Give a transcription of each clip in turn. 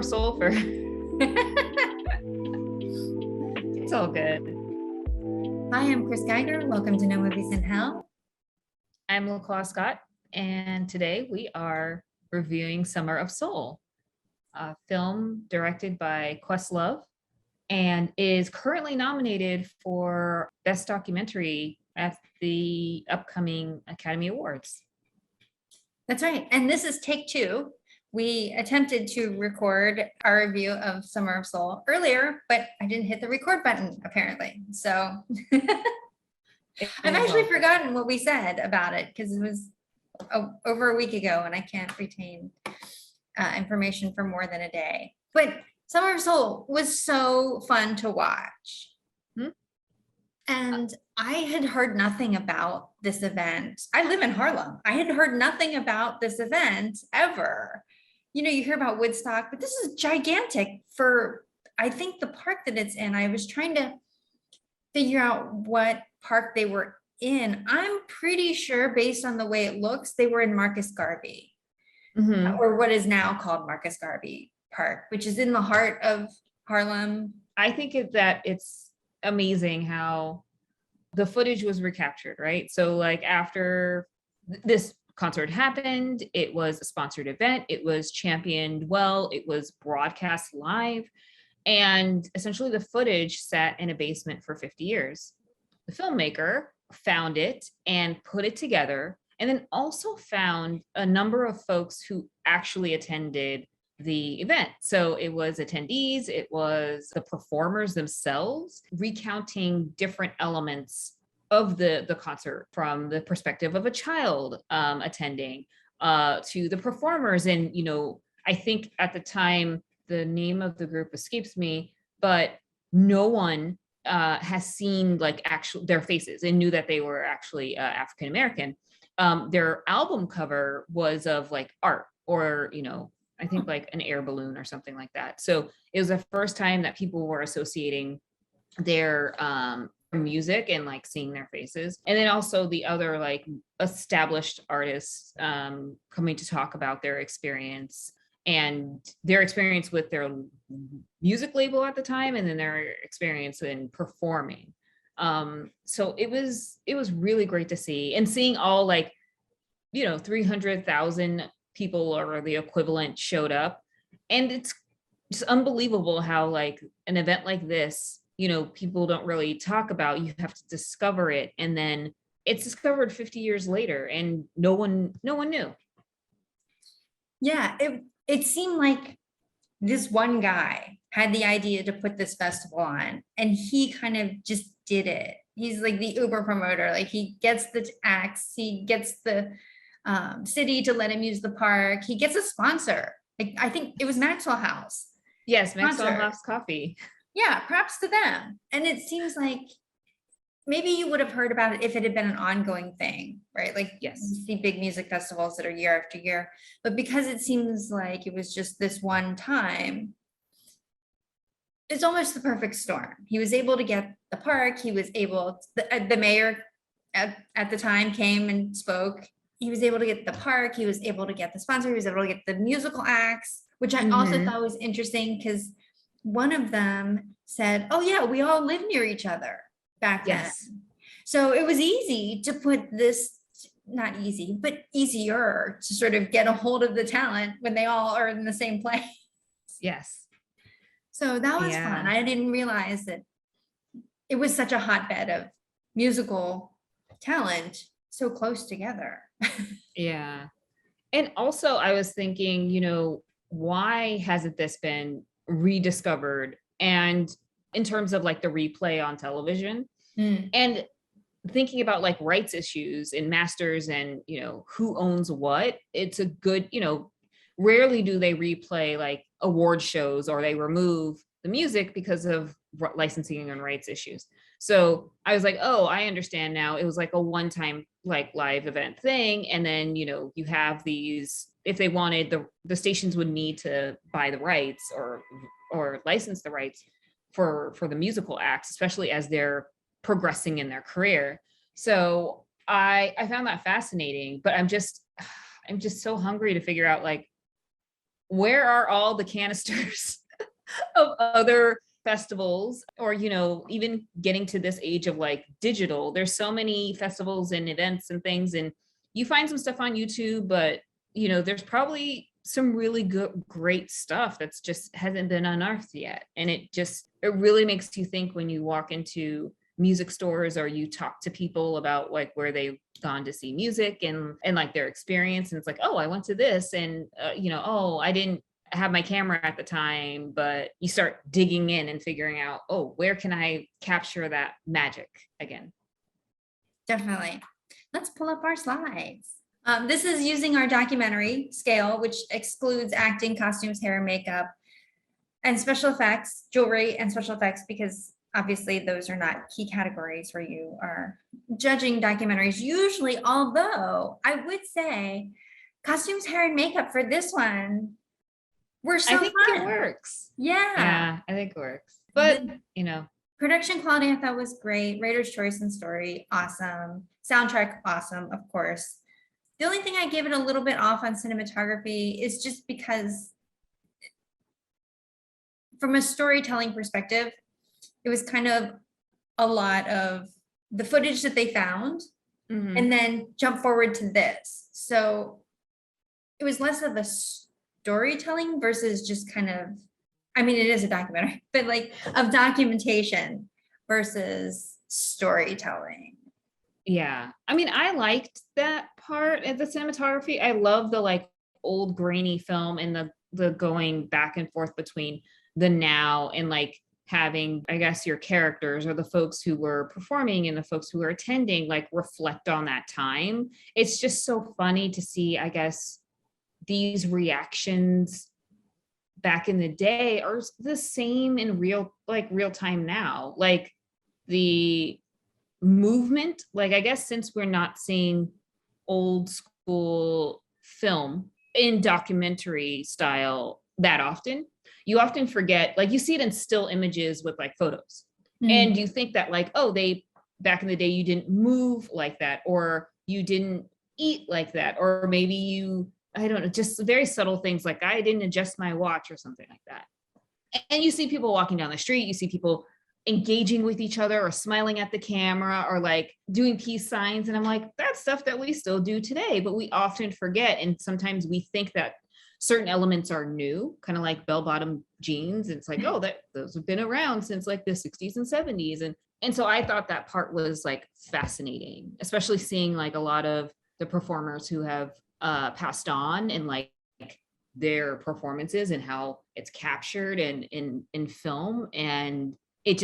of Soul for it's all good. Hi, I'm Chris Geiger. Welcome to No Movies in Hell. I'm LaClaw Scott, and today we are reviewing Summer of Soul, a film directed by Questlove and is currently nominated for Best Documentary at the upcoming Academy Awards. That's right. And this is take two. We attempted to record our review of Summer of Soul earlier, but I didn't hit the record button, apparently. So I've actually forgotten what we said about it because it was over a week ago and I can't retain information for more than a day. But Summer of Soul was so fun to watch. And I had heard nothing about this event. I live in Harlem. I had heard nothing about this event ever. You know, you hear about Woodstock, but this is gigantic for, I think, the park that it's in. I was trying to figure out what park they were in. I'm pretty sure, based on the way it looks, they were in Marcus Garvey, or what is now called Marcus Garvey Park, which is in the heart of Harlem. I think that it's amazing how the footage was recaptured, right? So like after this concert happened, it was a sponsored event, it was championed well, it was broadcast live, and essentially the footage sat in a basement for 50 years. The filmmaker found it and put it together, and then also found a number of folks who actually attended the event. So it was attendees, it was the performers themselves recounting different elements of the concert from the perspective of a child attending to the performers. And, you know, I think at the time, the name of the group escapes me, but no one has seen like actual their faces and knew that they were actually African-American. Their album cover was of like art or, you know, I think like an air balloon or something like that. So it was the first time that people were associating their music and like seeing their faces. And then also the other like established artists coming to talk about their experience with their music label at the time, and then their experience in performing. So it was really great to see, and seeing all like, you know, 300,000 people or the equivalent showed up. And it's just unbelievable how like an event like this, you know, people don't really talk about. You have to discover it, and then it's discovered 50 years later and no one knew. Yeah, it seemed like this one guy had the idea to put this festival on, and he kind of just did it. He's like the Uber promoter. Like he gets the acts, he gets the city to let him use the park. He gets a sponsor. Like I think it was Maxwell House. Yes, Maxwell House Coffee. Yeah, props to them. And it seems like maybe you would have heard about it if it had been an ongoing thing, right? Like, yes, you see big music festivals that are year after year, but because it seems like it was just this one time, it's almost the perfect storm. He was able to get the park. He was able to, the mayor at the time came and spoke. He was able to get the park. He was able to get the sponsor. He was able to get the musical acts, which I also thought was interesting because one of them said, oh yeah, we all live near each other back then. So it was easy to put this, not easy, but easier to sort of get a hold of the talent when they all are in the same place. Yes. So that was fun. I didn't realize that it was such a hotbed of musical talent so close together. Yeah. And also I was thinking, you know, why hasn't this been rediscovered? And in terms of like the replay on television, and thinking about like rights issues and masters and, you know, who owns what, it's a good, you know, rarely do they replay like award shows or they remove the music because of licensing and rights issues. So I was like, oh, I understand now. It was like a one-time like live event thing. And then, you know, you have these, if they wanted, the stations would need to buy the rights or license the rights for the musical acts, especially as they're progressing in their career. So I found that fascinating, but I'm just so hungry to figure out like where are all the canisters of other festivals? Or, you know, even getting to this age of like digital, there's so many festivals and events and things, and you find some stuff on YouTube, but you know, there's probably some really good, great stuff that's just hasn't been unearthed yet. And it really makes you think when you walk into music stores or you talk to people about like where they've gone to see music and like their experience. And it's like, oh, I went to this, and you know, oh, I didn't have my camera at the time, but you start digging in and figuring out, oh, where can I capture that magic again? Definitely. Let's pull up our slides. This is using our documentary scale, which excludes acting, costumes, hair, makeup, and special effects, jewelry and special effects, because obviously those are not key categories where you are judging documentaries usually, although I would say costumes, hair, and makeup for this one were so I think fun. it works. Yeah. Yeah, I think it works. But you know, Production quality I thought was great. Writer's choice and story, awesome. Soundtrack, awesome, of course. The only thing I give it a little bit off on cinematography is just because from a storytelling perspective, it was kind of a lot of the footage that they found and then jump forward to this. So it was less of a storytelling versus just kind of, I mean, it is a documentary, but like of documentation versus storytelling. Yeah. I mean, I liked that part of the cinematography. I love the like old grainy film and the going back and forth between the now and like having, I guess, your characters or the folks who were performing and the folks who were attending like reflect on that time. It's just so funny to see, I guess, these reactions back in the day are the same in real time now. Like the movement, like I guess since we're not seeing old school film in documentary style that often, you often forget, like you see it in still images with like photos, and you think that like, oh, they back in the day you didn't move like that, or you didn't eat like that, or maybe you, I don't know, just very subtle things like I didn't adjust my watch or something like that. And you see people walking down the street, you see people engaging with each other or smiling at the camera or like doing peace signs. And I'm like, that's stuff that we still do today, but we often forget. And sometimes we think that certain elements are new, kind of like bell-bottom jeans. It's like, oh, that those have been around since like the 60s and 70s. And so I thought that part was like fascinating, especially seeing like a lot of the performers who have passed on and like their performances and how it's captured in film. And it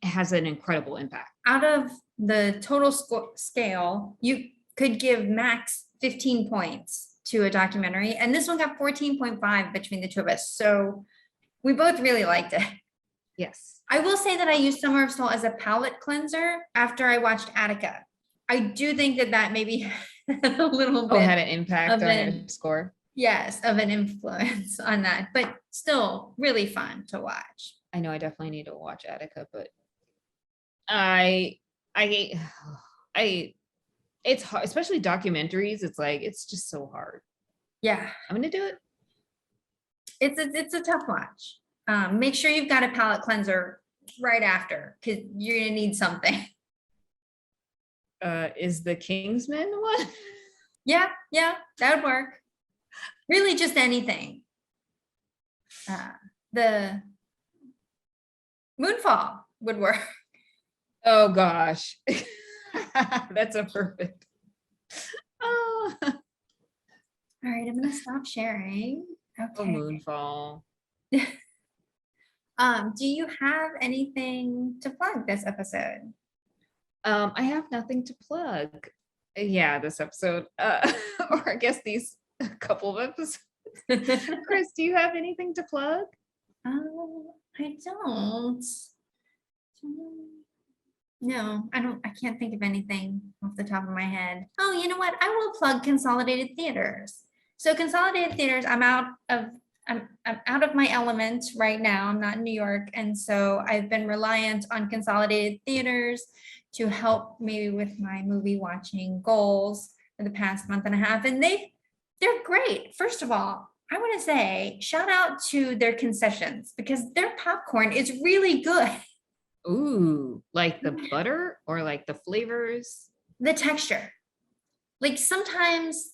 has an incredible impact. Out of the total scale, you could give max 15 points to a documentary, and this one got 14.5 between the two of us. So we both really liked it. Yes. I will say that I used Summer of Soul as a palate cleanser after I watched Attica. I do think that maybe had a little bit had an impact on your score. Yes, of an influence on that, but still really fun to watch. I know I definitely need to watch Attica, but it's hard, especially documentaries. It's like, it's just so hard. Yeah, I'm gonna do it. It's a tough watch. Make sure you've got a palate cleanser right after, because you're gonna need something. Is the Kingsman one? Yeah, that would work. Really, just anything. The Moonfall would work. Oh gosh. That's a perfect. Oh. All right, I'm gonna stop sharing. Okay. Oh, Moonfall. Do you have anything to plug this episode? I have nothing to plug. Yeah, this episode. Or I guess these couple of episodes. Chris, do you have anything to plug? I don't. No, I don't. I can't think of anything off the top of my head. Oh, you know what? I will plug Consolidated Theaters. So Consolidated Theaters, I'm out of my element right now. I'm not in New York, and so I've been reliant on Consolidated Theaters to help me with my movie watching goals for the past month and a half, and they're great. First of all, I want to say shout out to their concessions because their popcorn is really good. Ooh, like the butter or like the flavors? The texture, like sometimes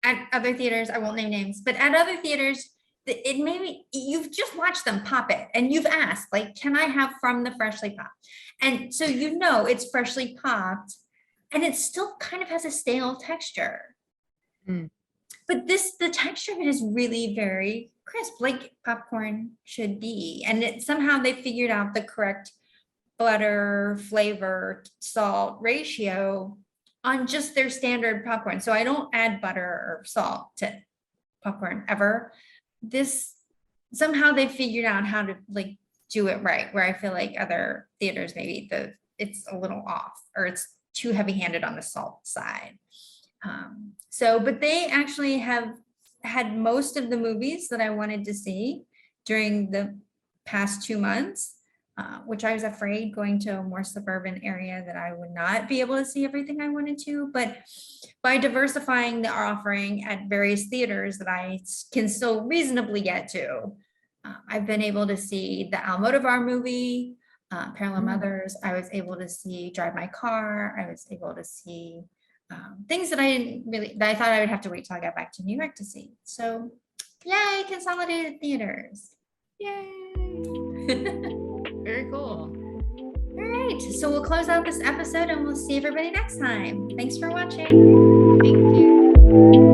at other theaters, I won't name names, but at other theaters, it maybe you've just watched them pop it and you've asked, like, can I have from the freshly popped? And so you know it's freshly popped and it still kind of has a stale texture. Mm. But the texture of it is really very crisp, like popcorn should be. And somehow they figured out the correct butter, flavor, salt ratio on just their standard popcorn. So I don't add butter or salt to popcorn ever. This somehow they figured out how to like do it right, where I feel like other theaters maybe it's a little off or it's too heavy-handed on the salt side. But they actually have had most of the movies that I wanted to see during the past 2 months, which I was afraid going to a more suburban area that I would not be able to see everything I wanted to. But by diversifying the offering at various theaters that I can still reasonably get to, I've been able to see the Almodovar movie, Parallel Mothers. I was able to see Drive My Car. I was able to see things that I thought I would have to wait till I got back to New York to see. So yay, consolidated theaters. Yay. Very cool. All right, so we'll close out this episode and we'll see everybody next time. Thanks for watching. Thank you.